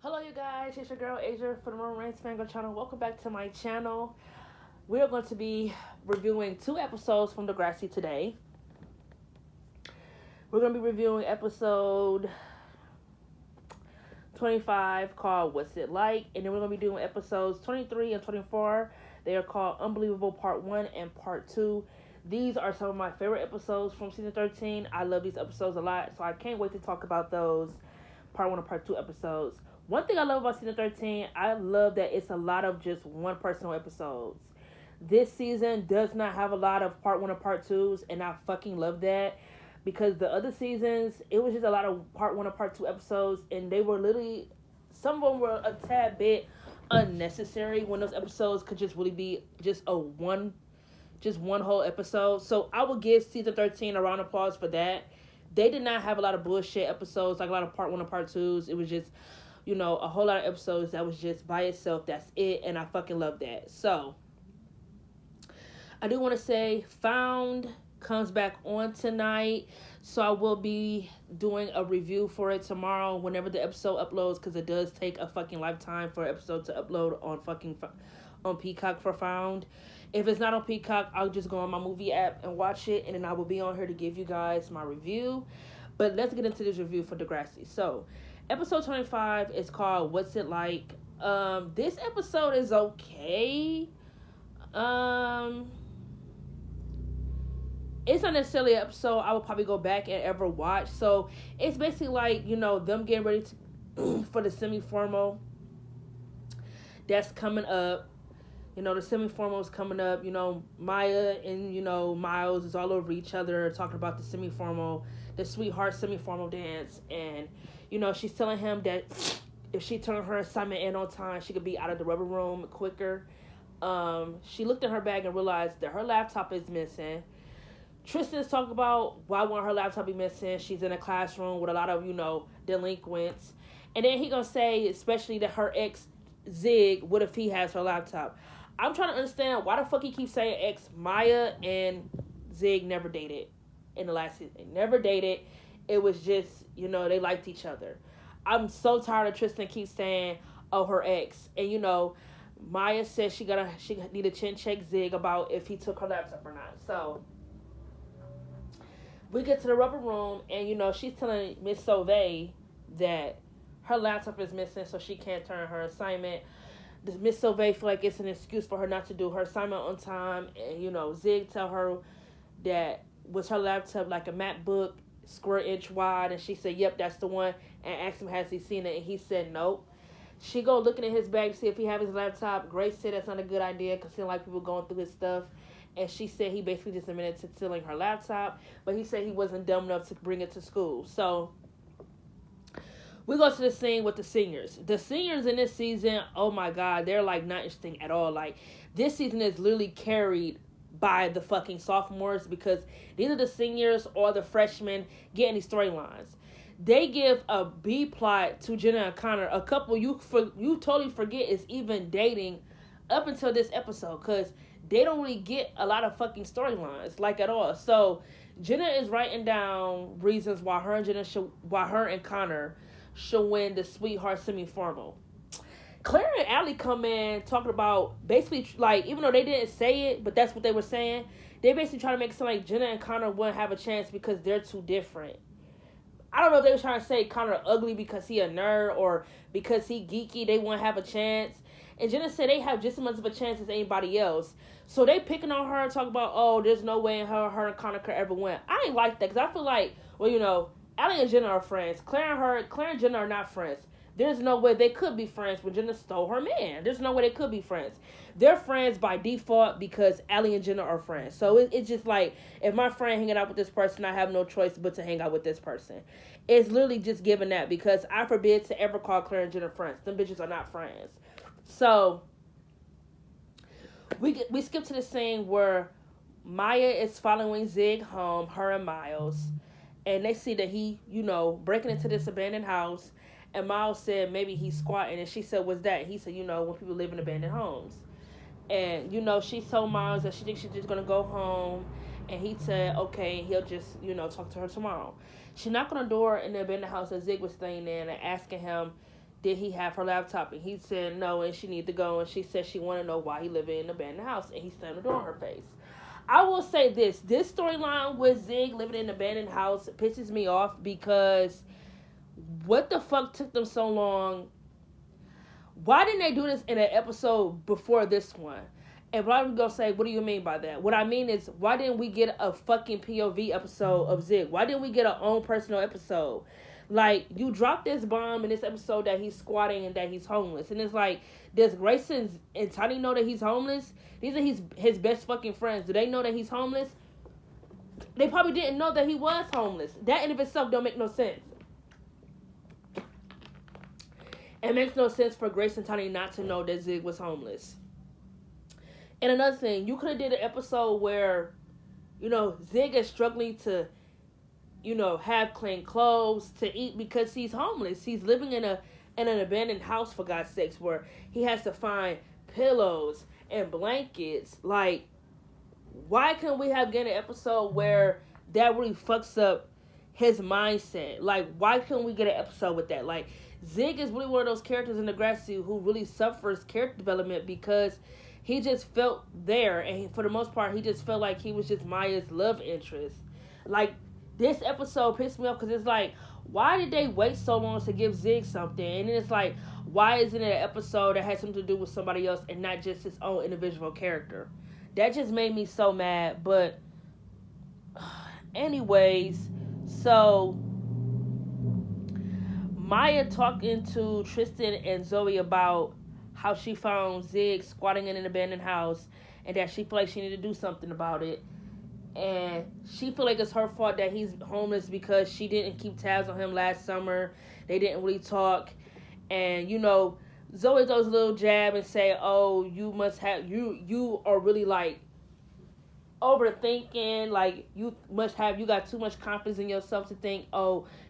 Hello, you guys. It's your girl Asia from the Romance Fangirl channel. Welcome back to my channel. We are going to be reviewing 2 episodes from Degrassi today. We're going to be reviewing episode 25 called What's It Like? And then we're going to be doing episodes 23 and 24. They are called Unbelievable Part 1 and Part 2. These are some of my favorite episodes from season 13. I love these episodes a lot, so I can't wait to talk about those Part 1 and Part 2 episodes. One thing I love about season 13, I love that it's a lot of just one personal episodes. This season does not have a lot of Part 1 and Part 2s, and I fucking love that. Because the other seasons, it was just a lot of Part 1 and Part 2 episodes, and they were literally, some of them were a tad bit unnecessary when those episodes could just really be just one whole episode. So I would give season 13 a round of applause for that. They did not have a lot of bullshit episodes, like a lot of Part 1 and Part 2s. It was just, a whole lot of episodes that was just by itself. That's it, and I fucking love that. So, I do want to say, Found comes back on tonight, so I will be doing a review for it tomorrow whenever the episode uploads, because it does take a fucking lifetime for an episode to upload on Peacock for Found. If it's not on Peacock, I'll just go on my movie app and watch it, and then I will be on here to give you guys my review. But let's get into this review for Degrassi. So, episode 25 is called What's It Like? This episode is okay. It's not necessarily an episode I would probably go back and ever watch. So, it's basically like, them getting ready to for the semi-formal that's coming up. The semi-formal is coming up. Maya and, Miles is all over each other talking about the semi-formal, the sweetheart semi-formal dance. And, she's telling him that if she turned her assignment in on time, she could be out of the rubber room quicker. She looked in her bag and realized that her laptop is missing. Tristan's talking about why won't her laptop be missing. She's in a classroom with a lot of, delinquents. And then he gonna say, especially that her ex, Zig, what if he has her laptop? I'm trying to understand why the fuck he keeps saying ex. Maya and Zig never dated in the last season. They never dated. It was just, they liked each other. I'm so tired of Tristan keeps saying, oh, her ex. And, Maya says she need to chin check Zig about if he took her laptop or not. So, we get to the rubber room, and, she's telling Miss Sauvé that her laptop is missing, so she can't turn her assignment. Miss Sauvé feel like it's an excuse for her not to do her assignment on time. And, Zig tell her that was her laptop like a MacBook, square inch wide, and she said, yep, that's the one, and asked him, has he seen it, and he said, nope. She go looking at his bag to see if he have his laptop. Grace said that's not a good idea because he don't like people going through his stuff. And she said he basically just admitted to stealing her laptop, but he said he wasn't dumb enough to bring it to school. So, we go to the scene with the seniors. The seniors in this season, oh my god, they're like not interesting at all. Like, this season is literally carried by the fucking sophomores because neither the seniors or the freshmen get any storylines. They give a B plot to Jenna and Connor, a couple you totally forget is even dating up until this episode, because they don't really get a lot of fucking storylines, like, at all. So Jenna is writing down reasons why her and Connor should win the sweetheart semi-formal. Claire and Allie come in talking about basically, like, even though they didn't say it, but that's what they were saying, they basically trying to make it sound like Jenna and Connor wouldn't have a chance because they're too different. I don't know if they were trying to say Connor ugly because he a nerd or because he geeky, they won't have a chance. And Jenna said they have just as much of a chance as anybody else. So they picking on her and talking about, oh, there's no way her and Connor could ever win. I ain't like that because I feel like, well, Allie and Jenna are friends. Claire and Jenna are not friends. There's no way they could be friends when Jenna stole her man. There's no way they could be friends. They're friends by default because Allie and Jenna are friends. So it's just like, if my friend hanging out with this person, I have no choice but to hang out with this person. It's literally just given that because I forbid to ever call Claire and Jenna friends. Them bitches are not friends. So, we skip to the scene where Maya is following Zig home, her and Miles. And they see that he, breaking into this abandoned house. And Miles said maybe he's squatting. And she said, what's that? He said, when people live in abandoned homes. And, she told Miles that she thinks she's just going to go home. And he said, okay, he'll just, talk to her tomorrow. She knocked on the door in the abandoned house that Zig was staying in and asking him, did he have her laptop? And he said no, and she needed to go. And she said she wanted to know why he lived in an abandoned house, and he slammed the door in her face. I will say this storyline with Zig living in an abandoned house pisses me off because what the fuck took them so long? Why didn't they do this in an episode before this one? And what I'm going to say, what do you mean by that? What I mean is, why didn't we get a fucking POV episode of Zig? Why didn't we get our own personal episode? Like, you dropped this bomb in this episode that he's squatting and that he's homeless. And it's like, does Grayson and Tiny know that he's homeless? These are his best fucking friends. Do they know that he's homeless? They probably didn't know that he was homeless. That in of itself don't make no sense. It makes no sense for Grace and Tiny not to know that Zig was homeless. And another thing, you could have did an episode where, Zig is struggling to, have clean clothes, to eat because he's homeless. He's living in an abandoned house, for God's sakes, where he has to find pillows and blankets. Like, why couldn't we have get an episode where that really fucks up his mindset? Like, why couldn't we get an episode with that? Like, Zig is really one of those characters in Degrassi who really suffers character development because he just felt there, and for the most part, he just felt like he was just Maya's love interest. Like, this episode pissed me off because it's like, why did they wait so long to give Zig something? And then it's like, why isn't it an episode that has something to do with somebody else and not just his own individual character? That just made me so mad. But anyways, so Maya talking to Tristan and Zoe about how she found Zig squatting in an abandoned house and that she feel like she need to do something about it. And she feel like it's her fault that he's homeless because she didn't keep tabs on him last summer. They didn't really talk. And, Zoe does a little jab and say, oh, you are really, like, overthinking. Like, you got too much confidence in yourself to think,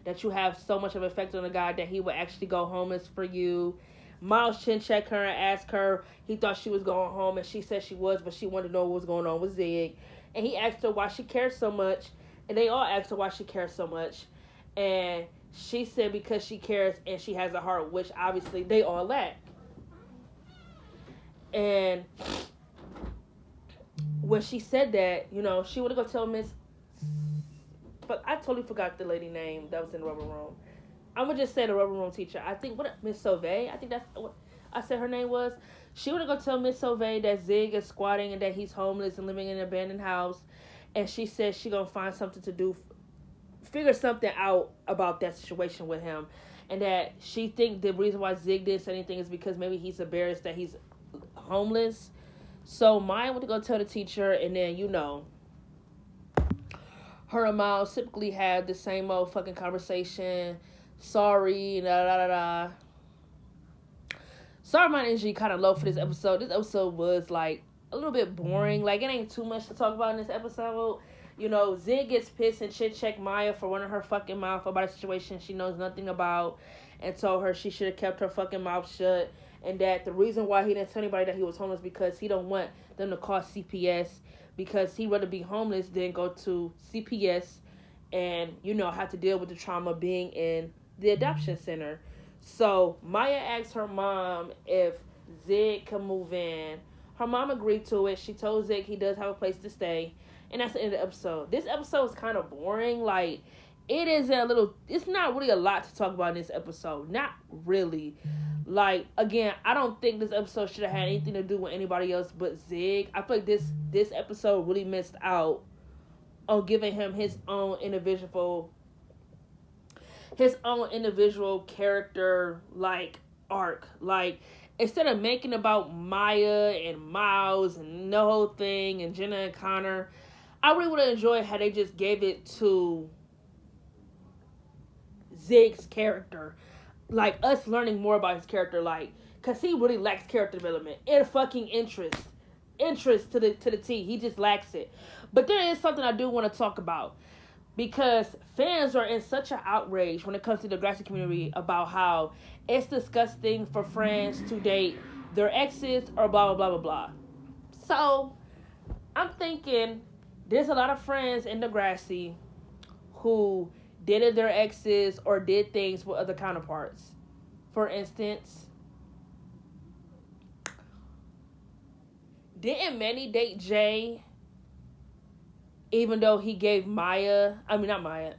that you have so much of an effect on a guy that he would actually go homeless for you. Miles chin checked her and asked her, he thought she was going home, and she said she was, but she wanted to know what was going on with Zig. And he asked her why she cares so much, and they all asked her why she cares so much. And she said because she cares and she has a heart, which obviously they all lack. And when she said that, she would have go tell Miss... But I totally forgot the lady name that was in the rubber room. I'm going to just say the rubber room teacher. I think, Miss Sauvé? I think that's what I said her name was. She would have go tell Miss Sauvé that Zig is squatting and that he's homeless and living in an abandoned house. And she said she going to find something to do, figure something out about that situation with him. And that she think the reason why Zig didn't say anything is because maybe he's embarrassed that he's homeless. So Maya went to go tell the teacher, and then, her and Miles typically had the same old fucking conversation. Sorry, da da da da. Sorry, my energy kind of low for this episode. This episode was, like, a little bit boring. Like, it ain't too much to talk about in this episode. Zig gets pissed and chit-check Maya for running her fucking mouth about a situation she knows nothing about and told her she should have kept her fucking mouth shut, and that the reason why he didn't tell anybody that he was homeless because he don't want them to call CPS, because he'd rather be homeless than go to CPS and, have to deal with the trauma being in the adoption center. So Maya asked her mom if Zig could move in. Her mom agreed to it. She told Zig he does have a place to stay. And that's the end of the episode. This episode is kind of boring. Like, it's not really a lot to talk about in this episode. Not really. Like, again, I don't think this episode should have had anything to do with anybody else but Zig. I feel like this episode really missed out on giving him his own individual character, like, arc. Like, instead of making about Maya and Miles and the whole thing and Jenna and Connor, I really would have enjoyed how they just gave it to Zig's character. Like, us learning more about his character, like, because he really lacks character development and fucking interest to the T. He just lacks it. But there is something I do want to talk about, because fans are in such an outrage when it comes to the Degrassi community about how it's disgusting for friends to date their exes or blah, blah, blah, blah, blah. So, I'm thinking there's a lot of friends in Degrassi who dated their exes or did things with other counterparts. For instance, didn't Manny date Jay even though he gave Maya, I mean, not Maya,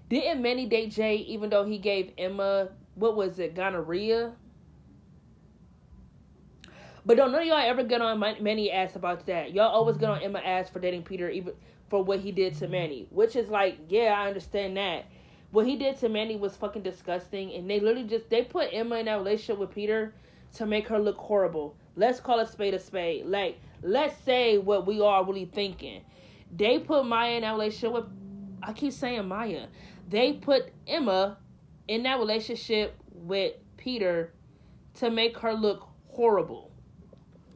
didn't Manny date Jay even though he gave Emma, what was it, gonorrhea? But don't none of y'all ever get on Manny ass about that. Y'all always get on Emma ass for dating Peter, even for what he did to Manny. Which is like, yeah, I understand that. What he did to Manny was fucking disgusting. And they literally just, they put Emma in that relationship with Peter to make her look horrible. Let's call a spade a spade. Like, let's say what we are really thinking. They put Maya in that relationship with, I keep saying Maya. They put Emma in that relationship with Peter to make her look horrible.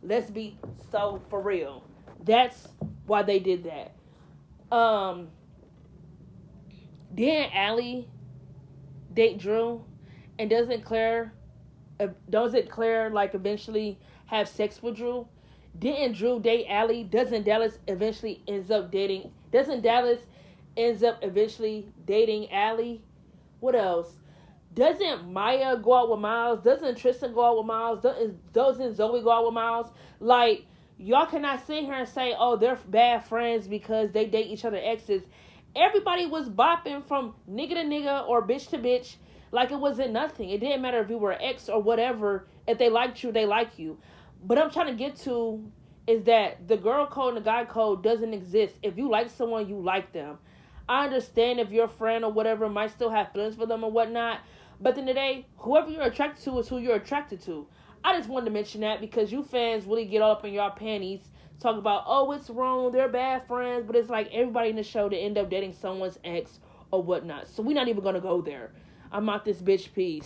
Let's be so for real. That's why they did that. Didn't Allie date Drew? And doesn't Claire like eventually have sex with Drew? Didn't Drew date Allie? Doesn't Dallas eventually ends up dating Allie? What else? Doesn't Maya go out with Miles? Doesn't Tristan go out with Miles? Doesn't Zoe go out with Miles? Like, y'all cannot sit here and say, oh, they're bad friends because they date each other exes. Everybody was bopping from nigga to nigga or bitch to bitch like it wasn't nothing. It didn't matter if you were an ex or whatever. If they liked you, they like you. But I'm trying to get to is that the girl code and the guy code doesn't exist. If you like someone, you like them. I understand if your friend or whatever might still have feelings for them or whatnot. But at the end of the day, whoever you're attracted to is who you're attracted to. I just wanted to mention that because you fans really get all up in your panties. Talk about, oh, it's wrong, they're bad friends. But it's like everybody in the show to end up dating someone's ex or whatnot. So we're not even going to go there. I'm out this bitch, peace.